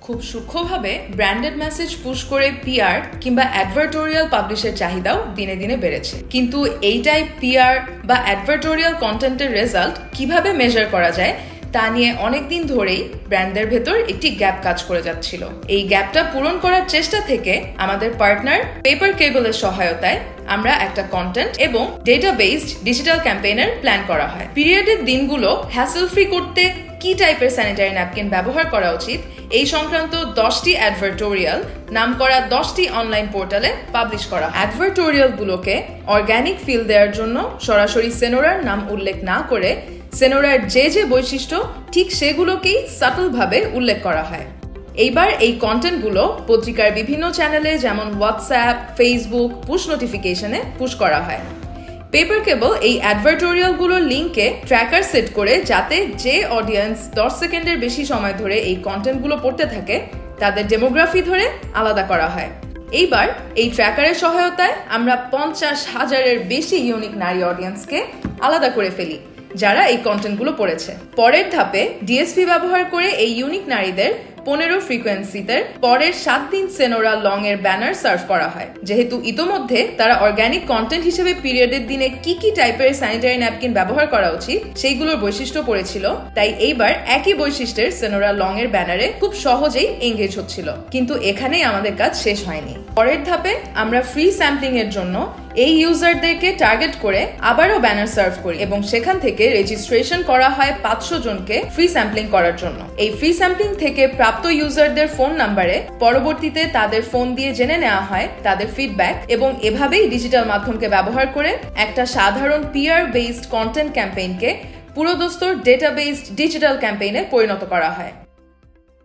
খুব সূক্ষ্মভাবে branded message push করে পিআর কিংবা অ্যাডভার্টোরিয়াল পাবলিশের চাহিদাও দিনে দিনে বেড়েছে। কিন্তু এই টাইপ পিআর বা অ্যাডভার্টোরিয়াল কন্টেন্টের রেজাল্ট কিভাবে মেজার করা যায় তা নিয়ে অনেকদিন ধরেই ব্র্যান্ডের ভেতর একটি গ্যাপ কাজ করে যাচ্ছিল। এই গ্যাপটা পূরণ করার চেষ্টা থেকে আমাদের পার্টনার পেপার কেবলের সহায়তায় আমরা একটা কন্টেন্ট এবং ডেটা বেসড ডিজিটাল ক্যাম্পেইনের প্ল্যান করা হয়। পিরিয়ডের দিনগুলো হ্যাসেল ফ্রি করতে কি টাইপের স্যানিটারি ন্যাপকিন ব্যবহার করা উচিত এই সংক্রান্ত 10টি অ্যাডভার্টোরিয়াল নাম করা 10টি অনলাইন পোর্টালে পাবলিশ করা। অ্যাডভার্টোরিয়াল গুলোকে অর্গানিক ফিল দেওয়ার জন্য সরাসরি সেনোরার নাম উল্লেখ না করে সেনোরার যে বৈশিষ্ট্য ঠিক সেগুলোকেই সাটল ভাবে উল্লেখ করা হয়। এইবার এই কন্টেন্টগুলো পত্রিকার বিভিন্ন চ্যানেলে যেমন হোয়াটসঅ্যাপ, ফেসবুক, পুশ নোটিফিকেশনে পুশ করা হয়। পেপার কেবল এই অ্যাডভার্টোরিয়ালগুলোর লিঙ্কে ট্র্যাকার সেট করে যাতে যে অডিয়েন্স 10 সেকেন্ডের বেশি সময় ধরে এই কন্টেন্টগুলো পড়তে থাকে তাদের ডেমোগ্রাফি ধরে আলাদা করা হয়। এইবার এই ট্র্যাকারের সহায়তায় আমরা 50,000-এর বেশি ইউনিক নারী অডিয়েন্সকে আলাদা করে ফেলি যারা এই কন্টেন্টগুলো পড়েছে। পরের ধাপে ডিএসপি ব্যবহার করে এই ইউনিক নারীদের 15 ফ্রিকোয়েন্সিতে পরের 7 দিন সেনোরা লং এর ব্যানার সার্ভ করা হয়। যেহেতু ইতোমধ্যে তারা অর্গানিক কন্টেন্ট হিসেবে পিরিয়ডের দিনে কি টাইপের স্যানিটারি ন্যাপকিন ব্যবহার করা উচিত সেইগুলোর বৈশিষ্ট্য পড়েছিল, তাই এইবার একই বৈশিষ্ট্যের সেনোরা লং এর ব্যানারে খুব সহজেই এঙ্গেজ হচ্ছিল। কিন্তু এখানেই আমাদের কাজ শেষ হয়নি। পরের ধাপে আমরা ফ্রি স্যাম্পলিং এর জন্য এই ইউজারদেরকে টার্গেট করে আবারও ব্যানার সার্ভ করি এবং সেখান থেকে রেজিস্ট্রেশন করা হয় 500 জনকে ফ্রি স্যাম্পলিং করার জন্য। এই ফ্রি স্যাম্পলিং থেকে প্রাপ্ত ইউজারদের ফোন নাম্বারে পরবর্তীতে তাদের ফোন দিয়ে জেনে নেওয়া হয় তাদের ফিডব্যাক এবং এভাবেই ডিজিটাল মাধ্যমকে ব্যবহার করে একটা সাধারণ পিআর বেসড কন্টেন্ট ক্যাম্পেইনকে পুরোদস্তুর ডেটা বেসড ডিজিটাল ক্যাম্পেইনে পরিণত করা হয়।